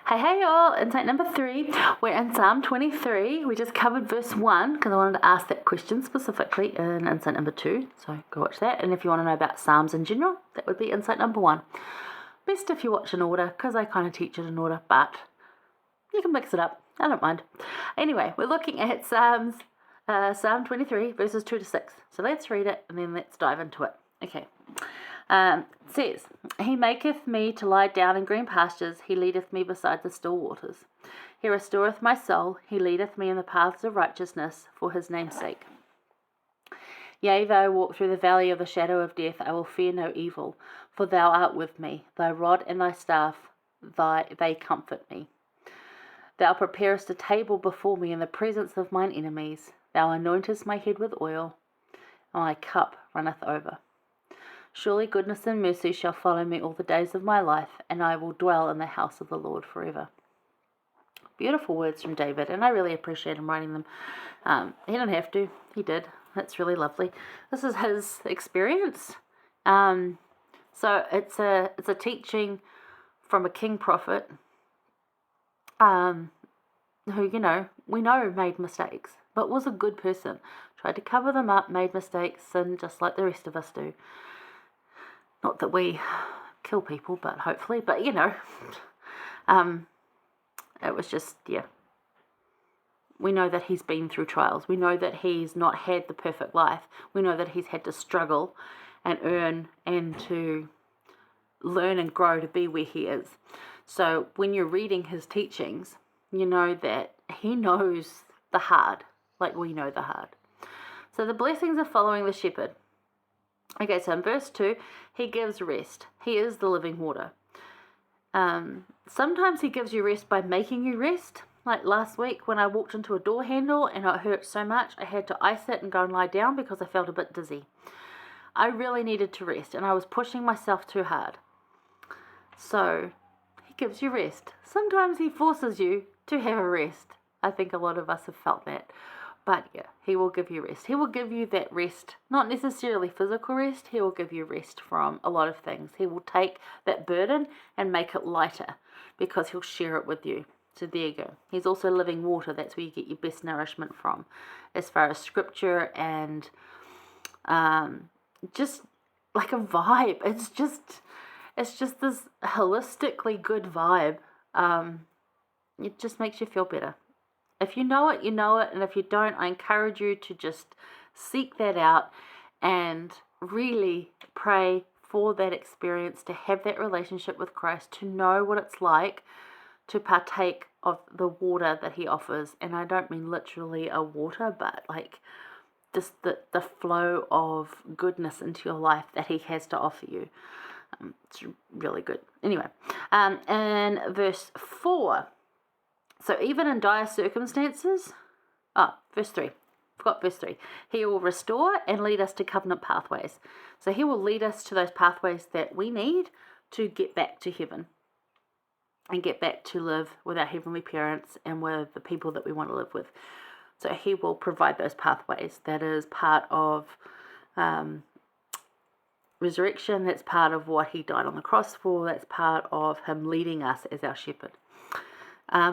Hey all, insight number 3. We're in Psalm 23. We just covered verse 1 because I wanted to ask that question specifically in insight number 2. So go watch that. And if you want to know about Psalms in general, that would be insight number 1. Best if you watch in order because I kind of teach it in order, but you can mix it up. I don't mind. Anyway, we're looking at Psalm 23, verses 2 to 6. So let's read it and then let's dive into it. Okay. It says, He maketh me to lie down in green pastures, He leadeth me beside the still waters. He restoreth my soul, He leadeth me in the paths of righteousness for His name's sake. Yea, though I walk through the valley of the shadow of death, I will fear no evil, for Thou art with me. Thy rod and Thy staff, they comfort me. Thou preparest a table before me in the presence of mine enemies. Thou anointest my head with oil, and my cup runneth over. Surely goodness and mercy shall follow me all the days of my life, and I will dwell in the house of the Lord forever. Beautiful words from David, and I really appreciate him writing them. He didn't have to. He did. That's really lovely. This is his experience. So it's a teaching from a king prophet who, we know made mistakes, but was a good person. Tried to cover them up, made mistakes, and just like the rest of us do. Not that we kill people, but hopefully. But, it was just, We know that he's been through trials. We know that he's not had the perfect life. We know that he's had to struggle and earn and to learn and grow to be where he is. So when you're reading his teachings, you know that he knows the hard, like we know the hard. So the blessings of following the shepherd. Okay, so in verse 2, he gives rest. He is the living water. Sometimes he gives you rest by making you rest. Like last week when I walked into a door handle and it hurt so much, I had to ice it and go and lie down because I felt a bit dizzy. I really needed to rest and I was pushing myself too hard. So he gives you rest. Sometimes he forces you to have a rest. I think a lot of us have felt that. But he will give you rest. He will give you that rest, not necessarily physical rest. He will give you rest from a lot of things. He will take that burden and make it lighter because he'll share it with you. So there you go. He's also living water. That's where you get your best nourishment from as far as scripture and just like a vibe. It's just this holistically good vibe. It just makes you feel better. If you know it, you know it. And if you don't, I encourage you to just seek that out and really pray for that experience, to have that relationship with Christ, to know what it's like to partake of the water that he offers. And I don't mean literally a water, but like just the flow of goodness into your life that he has to offer you. It's really good. Anyway, in verse 4, so even in dire circumstances, verse 3, forgot verse 3, he will restore and lead us to covenant pathways. So he will lead us to those pathways that we need to get back to heaven and get back to live with our heavenly parents and with the people that we want to live with. So he will provide those pathways. That is part of resurrection. That's part of what he died on the cross for. That's part of him leading us as our shepherd.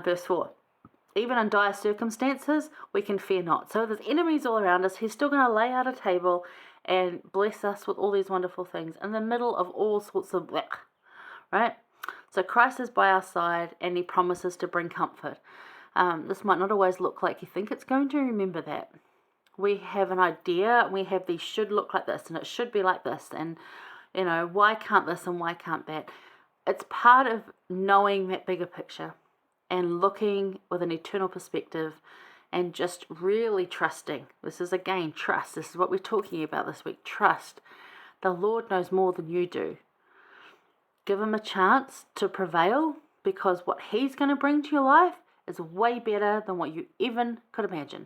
Verse 4, even in dire circumstances, we can fear not. So there's enemies all around us. He's still going to lay out a table and bless us with all these wonderful things in the middle of all sorts of blech, right? So Christ is by our side and he promises to bring comfort. This might not always look like you think it's going to. Remember that. We have an idea. We have these should look like this and it should be like this. And, why can't this and why can't that? It's part of knowing that bigger picture and looking with an eternal perspective and just really trusting. This is, again, trust. This is what we're talking about this week. Trust. The Lord knows more than you do. Give him a chance to prevail because what he's going to bring to your life is way better than what you even could imagine.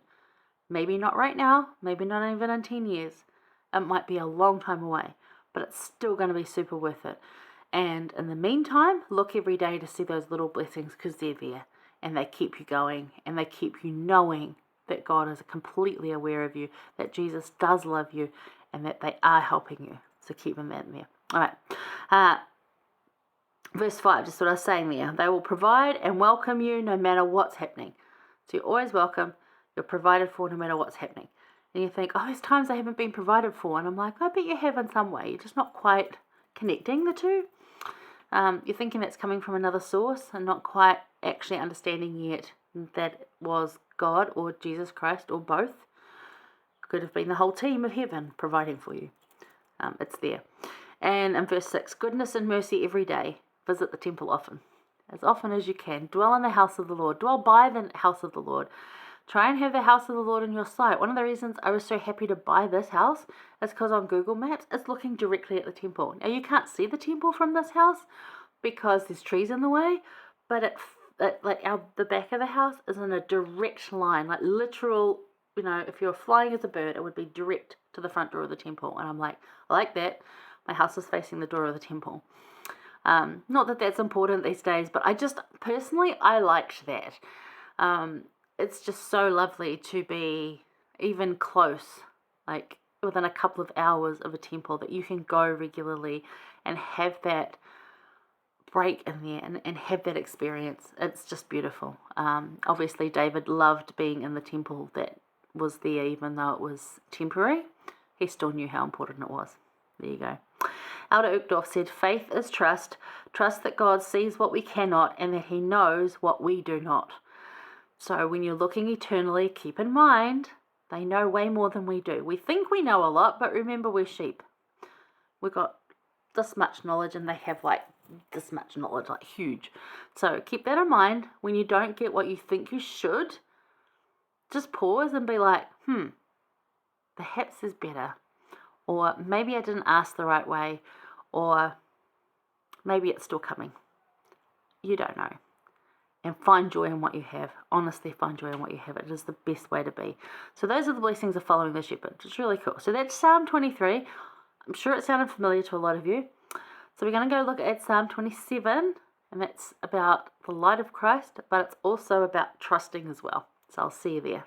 Maybe not right now. Maybe not even in 10 years. It might be a long time away, but it's still going to be super worth it. And in the meantime, look every day to see those little blessings because they're there and they keep you going and they keep you knowing that God is completely aware of you, that Jesus does love you and that they are helping you. So keep them in there. All right. Verse 5, just what I was saying there. They will provide and welcome you no matter what's happening. So you're always welcome. You're provided for no matter what's happening. And you think, oh, there's times I haven't been provided for. And I'm like, I bet you have in some way. You're just not quite connecting the two. You're thinking that's coming from another source and not quite actually understanding yet that it was God or Jesus Christ or both. Could have been the whole team of heaven providing for you. It's there. And in verse 6, goodness and mercy every day. Visit the temple often as you can. Dwell in the house of the Lord. Dwell by the house of the Lord. Try and have the house of the Lord in your sight. One of the reasons I was so happy to buy this house is because on Google Maps, it's looking directly at the temple. Now, you can't see the temple from this house because there's trees in the way, but the back of the house is in a direct line, like literal, if you're flying as a bird, it would be direct to the front door of the temple. And I'm like, I like that. My house is facing the door of the temple. Not that that's important these days, but I liked that. It's just so lovely to be even close, like within a couple of hours of a temple, that you can go regularly and have that break in there and have that experience. It's just beautiful. Obviously, David loved being in the temple that was there, even though it was temporary. He still knew how important it was. There you go. Elder Uchtdorf said, faith is trust that God sees what we cannot and that he knows what we do not. So when you're looking eternally, keep in mind, they know way more than we do. We think we know a lot, but remember, we're sheep. We've got this much knowledge and they have like this much knowledge, like huge. So keep that in mind. When you don't get what you think you should, just pause and be like, perhaps there's better. Or maybe I didn't ask the right way, or maybe it's still coming. You don't know. And find joy in what you have. Honestly, find joy in what you have. It is the best way to be. So those are the blessings of following the shepherd. It's really cool. So that's Psalm 23. I'm sure it sounded familiar to a lot of you. So we're going to go look at Psalm 27, and that's about the light of Christ, but it's also about trusting as well. So I'll see you there.